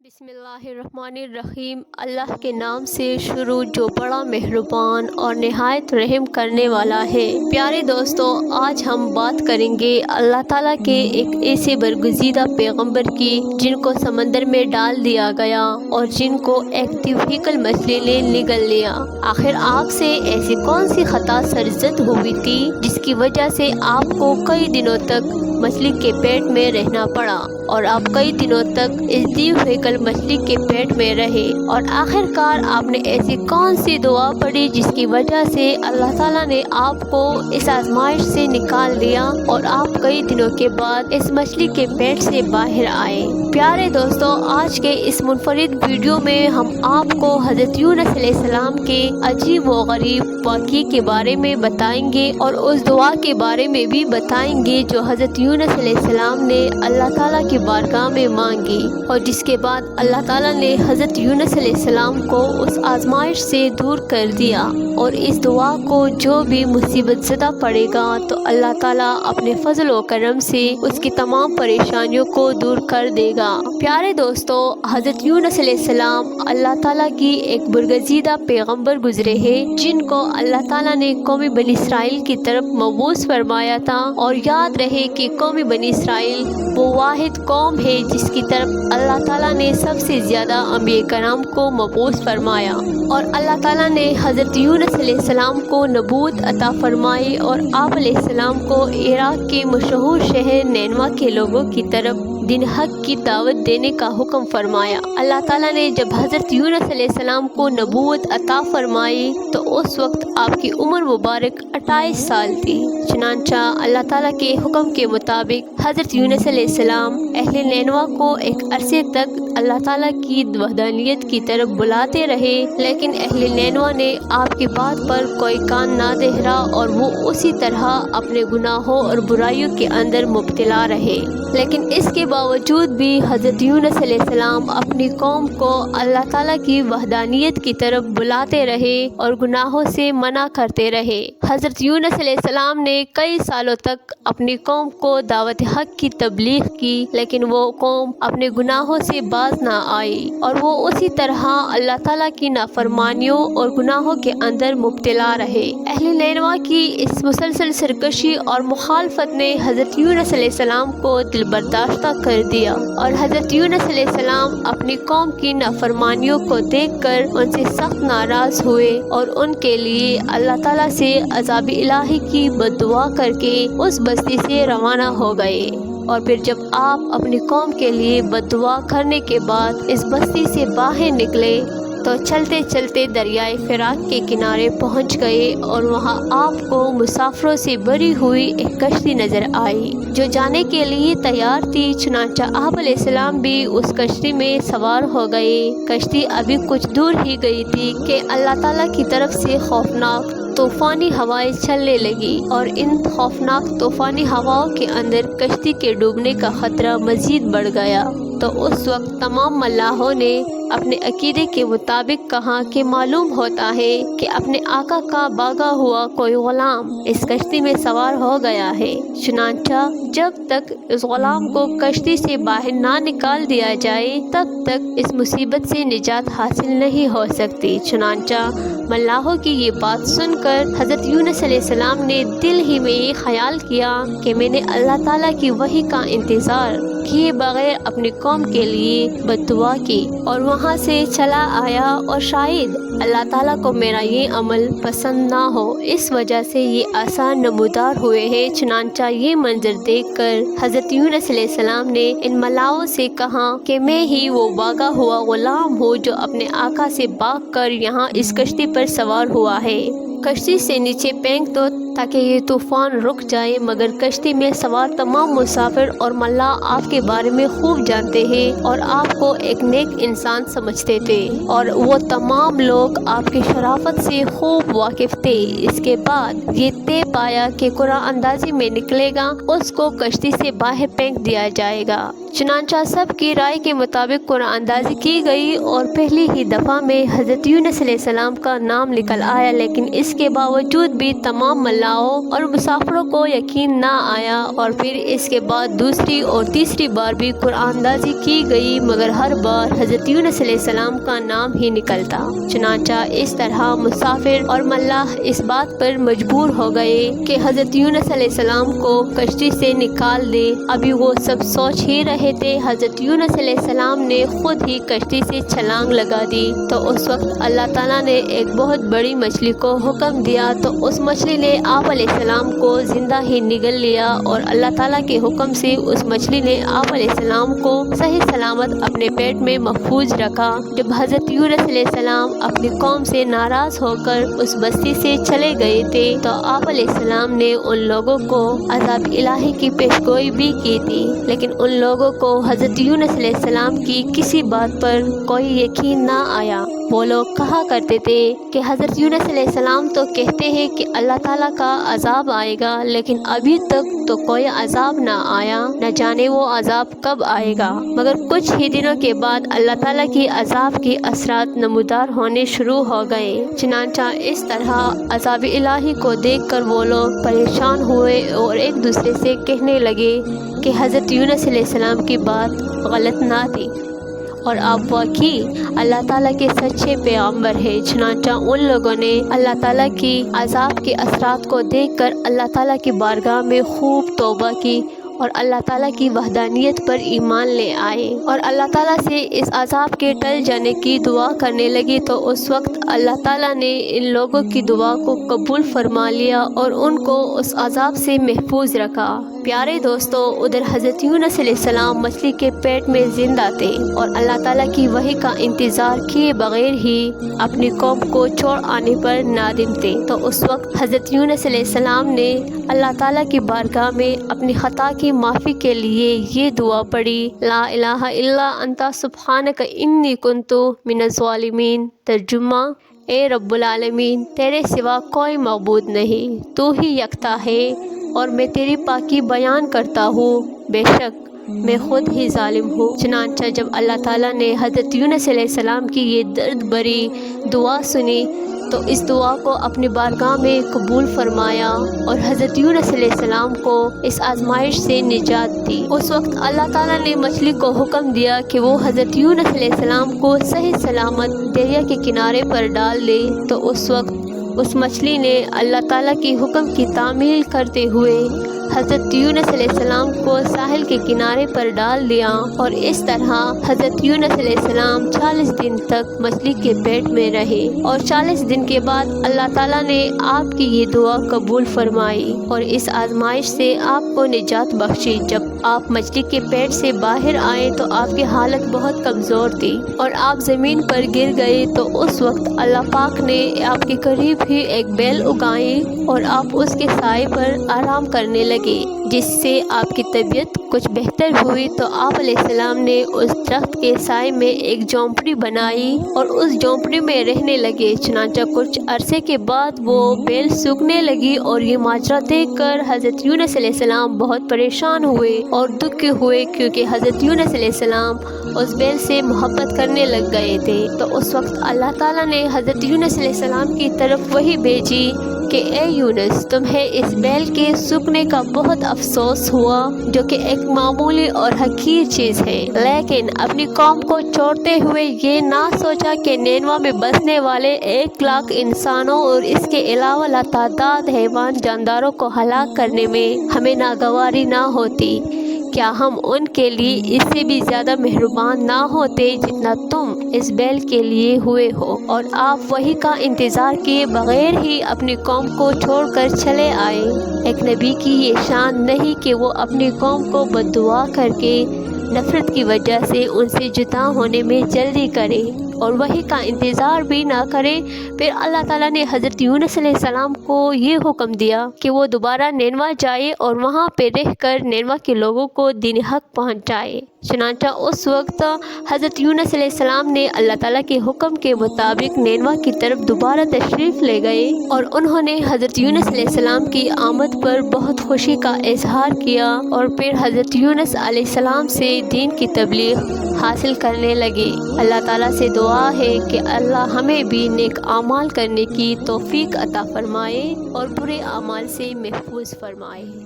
بسم اللہ الرحمن الرحیم۔ اللہ کے نام سے شروع جو بڑا مہربان اور نہایت رحم کرنے والا ہے۔ پیارے دوستو، آج ہم بات کریں گے اللہ تعالیٰ کے ایک ایسے برگزیدہ پیغمبر کی جن کو سمندر میں ڈال دیا گیا اور جن کو ایک وہیکل مچھلی نے نگل لیا۔ آخر آگ سے ایسی کون سی خطا سرزد ہوئی تھی جس کی وجہ سے آپ کو کئی دنوں تک مچھلی کے پیٹ میں رہنا پڑا اور آپ کئی دنوں تک اس وہیکل مچھلی کے پیٹ میں رہے، اور آخر کار آپ نے ایسی کون سی دعا پڑھی جس کی وجہ سے اللہ تعالیٰ نے آپ کو اس آزمائش سے نکال لیا اور آپ کئی دنوں کے بعد اس مچھلی کے پیٹ سے باہر آئے۔ پیارے دوستو، آج کے اس منفرد ویڈیو میں ہم آپ کو حضرت یونس علیہ السلام کے عجیب و غریب واقعے کے بارے میں بتائیں گے اور اس دعا کے بارے میں بھی بتائیں گے جو حضرت یونس علیہ السلام نے اللہ تعالیٰ کی بارگاہ میں مانگی، اور جس کے بعد اللہ تعالیٰ نے حضرت یونس علیہ السلام کو اس آزمائش سے دور کر دیا، اور اس دعا کو جو بھی مصیبت زدہ پڑے گا تو اللہ تعالیٰ اپنے فضل و کرم سے اس کی تمام پریشانیوں کو دور کر دے گا۔ پیارے دوستو، حضرت یونس علیہ السلام اللہ تعالیٰ کی ایک برگزیدہ پیغمبر گزرے ہیں جن کو اللہ تعالیٰ نے قوم بنی اسرائیل کی طرف مبعوث فرمایا تھا، اور یاد رہے کہ قوم بنی اسرائیل وہ واحد قوم ہے جس کی طرف اللہ تعالیٰ نے سب سے زیادہ انبیاء کرام کو مبعوث فرمایا، اور اللہ تعالیٰ نے حضرت یونس علیہ السلام کو نبوت عطا فرمائی اور آپ علیہ السلام کو عراق کے مشہور شہر نینوا کے لوگوں کی طرف دین حق کی دعوت دینے کا حکم فرمایا۔ اللہ تعالیٰ نے جب حضرت یونس علیہ السلام کو نبوت عطا فرمائی تو اس وقت آپ کی عمر مبارک 28 سال تھی۔ چنانچہ اللہ تعالیٰ کے حکم کے مطابق حضرت یونس علیہ السلام اہل نینوا کو ایک عرصے تک اللہ تعالیٰ کی وحدانیت کی طرف بلاتے رہے، لیکن اہل نینوا نے آپ کی بات پر کوئی کان نہ دہرا اور وہ اسی طرح اپنے گناہوں اور برائیوں کے اندر مبتلا رہے۔ لیکن اس کے باوجود بھی حضرت یونس علیہ السلام اپنی قوم کو اللہ تعالیٰ کی وحدانیت کی طرف بلاتے رہے اور گناہوں سے منع کرتے رہے۔ حضرت یونس علیہ السلام نے کئی سالوں تک اپنی قوم کو دعوت حق کی تبلیغ کی، لیکن وہ قوم اپنے گناہوں سے باز نہ آئی اور وہ اسی طرح اللہ تعالیٰ کی نافرمانیوں اور گناہوں کے اندر مبتلا رہے۔ اہل نینوا کی اس مسلسل سرکشی اور مخالفت نے حضرت یونس علیہ السلام کو دل برداشتہ کر دیا، اور حضرت یونس علیہ السلام اپنی قوم کی نافرمانیوں کو دیکھ کر ان سے سخت ناراض ہوئے اور ان کے لیے اللہ تعالیٰ سے عذاب الہی کی بد دعا کر کے اس بستی سے روانہ ہو گئے۔ اور پھر جب آپ اپنی قوم کے لیے بد دعا کرنے کے بعد اس بستی سے باہر نکلے تو چلتے چلتے دریائے فرات کے کنارے پہنچ گئے، اور وہاں آپ کو مسافروں سے بھری ہوئی ایک کشتی نظر آئی جو جانے کے لیے تیار تھی۔ چنانچہ آپ علیہ السلام بھی اس کشتی میں سوار ہو گئے۔ کشتی ابھی کچھ دور ہی گئی تھی کہ اللہ تعالیٰ کی طرف سے خوفناک طوفانی ہوائیں چلنے لگی، اور ان خوفناک طوفانی ہواؤں کے اندر کشتی کے ڈوبنے کا خطرہ مزید بڑھ گیا۔ تو اس وقت تمام ملاحوں نے اپنے عقیدے کے مطابق کہا کہ معلوم ہوتا ہے کہ اپنے آقا کا بھاگا ہوا کوئی غلام اس کشتی میں سوار ہو گیا ہے۔ چنانچہ جب تک اس غلام کو کشتی سے باہر نہ نکال دیا جائے تب تک اس مصیبت سے نجات حاصل نہیں ہو سکتی۔ چنانچہ ملاحوں کی یہ بات سن کر حضرت یونس علیہ السلام نے دل ہی میں یہ خیال کیا کہ میں نے اللہ تعالیٰ کی وحی کا انتظار کیے بغیر اپنی قوم کے لیے بد دعا کی اور وہاں سے چلا آیا، اور شاید اللہ تعالیٰ کو میرا یہ عمل پسند نہ ہو، اس وجہ سے یہ آثار نمودار ہوئے ہیں۔ چنانچہ یہ منظر دیکھ کر حضرت یونس علیہ السلام نے ان ملاحوں سے کہا کہ میں ہی وہ بھاگا ہوا غلام ہوں جو اپنے آقا سے بھاگ کر یہاں اس کشتی پر سوار ہوا ہے۔ کشتی سے نیچے پھینک دو تاکہ یہ طوفان رک جائے، مگر کشتی میں سوار تمام مسافر اور ملاح آپ کے بارے میں خوب جانتے ہیں اور آپ کو ایک نیک انسان سمجھتے تھے، اور وہ تمام لوگ آپ کی شرافت سے خوب واقف تھے۔ اس کے بعد یہ طے پایا کہ قرآن اندازی میں نکلے گا اس کو کشتی سے باہر پھینک دیا جائے گا۔ چنانچہ سب کی رائے کے مطابق قرآن اندازی کی گئی اور پہلی ہی دفعہ میں حضرت یونس علیہ السلام کا نام نکل آیا، لیکن اس کے باوجود بھی تمام ملاح लाओ और मुसाफिरों को यकीन ना आया। और फिर इसके बाद दूसरी और तीसरी बार भी कुरानदाजी की गई, मगर हर बार हज़रत यूनुस अलैहिस्सलाम का नाम ही निकलता। चुनांचा इस तरह मुसाफिर और मल्लाह इस बात पर मजबूर हो गए कि हज़रत यूनुस अलैहिस्सलाम को कश्ती से निकाल दे। अभी वो सब सोच ही रहे थे, हज़रत यूनुस अलैहिस्सलाम ने खुद ही कश्ती से छलांग लगा दी। तो उस वक्त अल्लाह ताला ने एक बहुत बड़ी मछली को हुक्म दिया, तो उस मछली ने आप अलैहिस्सलाम को जिंदा ही निगल लिया। और अल्लाह ताला के हुक्म से उस मछली ने आप अलैहिस्सलाम को सही सलामत अपने पेट में महफूज रखा। जब हज़रत यूनुस अलैहिस्सलाम अपनी कौम से नाराज होकर उस बस्ती से चले गए थे, तो आप अलैहिस्सलाम ने उन लोगों को अज़ाब इलाही की पेशगोई भी की थी, लेकिन उन लोगों को हज़रत यूनुस अलैहिस्सलाम की किसी बात पर कोई यकीन ना आया। वो लोग कहा करते थे कि हज़रत यूनुस अलैहिस्सलाम तो कहते हैं कि अल्लाह ताला का अजाब आएगा, लेकिन अभी तक तो कोई अजाब ना आया, न जाने वो अजाब कब आएगा। मगर कुछ ही दिनों के बाद अल्लाह ताला की अजाब के असरात नमूदार होने शुरू हो गए। चुनांचा इस तरह अजाब इलाही को देखकर वो लोग परेशान हुए और एक दूसरे से कहने लगे कि हज़रत यूनुस अलैहिस्सलाम की बात गलत ना थी और आप वाकई अल्लाह ताला के सच्चे पैगंबर हैं। चुनांचा उन लोगों ने अल्लाह ताला की अजाब के असरात को देखकर अल्लाह ताला की बारगाह में खूब तौबा की और अल्लाह ताला की वहदानियत पर ईमान ले आए और अल्लाह ताला से इस अजाब के टल जाने की दुआ करने लगी। तो उस वक्त अल्लाह ताला ने इन लोगों की दुआ को कबूल फरमा लिया और उनको उस अजाब से महफूज रखा। प्यारे दोस्तों, उधर हज़रत यूनुस अलैहिस्सलाम मछली के पेट में जिंदा थे और अल्लाह ताला की वही का इंतज़ार किए बगैर ही अपनी कौम को छोड़ आने पर नादिम थे। तो उस वक्त हज़रत यूनुस अलैहिस्सलाम ने अल्लाह ताला की बारगाह में अपनी खता की माफ़ी के लिए ये दुआ पढ़ी, ला इलाहा इल्ला अंता सुब्हानक इन्नी कुन्तु मिनज़ ज़ालिमीन। तर्जुमा, ए रब्बुल आलमीन, तेरे सिवा कोई मअबूद नहीं, तू ही यकता है और मैं तेरी पाकी बयान करता हूँ, बेशक मैं खुद ही जालिम हूँ। चुनांचा जब अल्लाह ताला ने हज़रत यूनुस अलैहिस्सलाम की ये दर्द भरी दुआ सुनी तो इस दुआ को अपनी बारगाह में कबूल फरमाया और हज़रत यूनुस अलैहिस्सलाम को इस आजमाइश से निजात दी। उस वक्त अल्लाह ताला ने मछली को हुक्म दिया कि वो हज़रत यूनुस अलैहिस्सलाम को सही सलामत दरिया के किनारे पर डाल दे। तो उस वक्त उस मछली ने अल्लाह ताला की हुक्म की तामील करते हुए हज़रत यूनुस अलैहिस्सलाम को साहिल के किनारे पर डाल दिया और इस तरह हज़रत यूनुस अलैहिस्सलाम 40 दिन तक मछली के पेट में रहे और 40 दिन के बाद अल्लाह ताला ने आपकी ये दुआ कबूल फरमाई और इस आजमाइश से आपको निजात बख्शी। जब आप मछली के पेट से बाहर आए तो आपकी हालत बहुत कमज़ोर थी और आप ज़मीन पर गिर गए। तो उस वक्त अल्लाह पाक ने आपके करीब ही एक बेल उगाई और आप उसके साए पर आराम करने लगे, जिससे आपकी तबीयत कुछ बेहतर हुई। तो आप अलैहिस्सलाम ने उस दरख्त के साए में एक झोंपड़ी बनाई और उस झोंपड़ी में रहने लगे। चुनांचा कुछ अरसे के बाद वो बेल सूखने लगी और ये माजरा देखकर हज़रत यूनुस अलैहिस्सलाम बहुत परेशान हुए और दुखी हुए, क्योंकि हज़रत यूनुस अलैहिस्सलाम उस बेल से मोहब्बत करने लग गए थे। तो उस वक्त अल्लाह ताला ने हज़रत यूनुस अलैहिस्सलाम की तरफ वही भेजी कि ए यूनुस, तुम्हें इस बेल के सूखने का बहुत अफसोस हुआ, जो कि एक मामूली और हकीर चीज़ है, लेकिन अपनी कौम को छोड़ते हुए ये ना सोचा कि नैनवा में बसने वाले 1 लाख इंसानों और इसके अलावा लातादाद हैवान जानदारों को हलाक करने में हमें नागवारी ना होती। क्या हम उनके लिए इससे भी ज़्यादा मेहरबान ना होते जितना तुम इस बेल के लिए हुए हो? और आप वही का इंतज़ार किए बगैर ही अपनी कौम को छोड़कर चले आए। एक नबी की ये शान नहीं कि वो अपनी कौम को बद्दुआ करके नफ़रत की वजह से उनसे जुदा होने में जल्दी करे और वही का इंतज़ार भी ना करे। फिर अल्लाह ताला ने हज़रत यूनुस अलैहिस्सलाम को ये हुक्म दिया कि वो दोबारा नैनवा जाए और वहाँ पे रहकर नैनवा के लोगों को दीन हक पहुँचाए। चुनांचा उस वक्त हज़रत यूनुस अलैहिस्सलाम ने अल्लाह ताला के हुक्म के मुताबिक नैनवा की तरफ दोबारा तशरीफ़ ले गए और उन्होंने हज़रत यूनुस अलैहिस्सलाम की आमद पर बहुत खुशी का इजहार किया और फिर हज़रत यूनुस अलैहिस्सलाम से दीन की तबलीग हासिल करने लगे। अल्लाह ताला से दुआ دعا ہے کہ اللہ ہمیں بھی نیک اعمال کرنے کی توفیق عطا فرمائے اور برے اعمال سے محفوظ فرمائے۔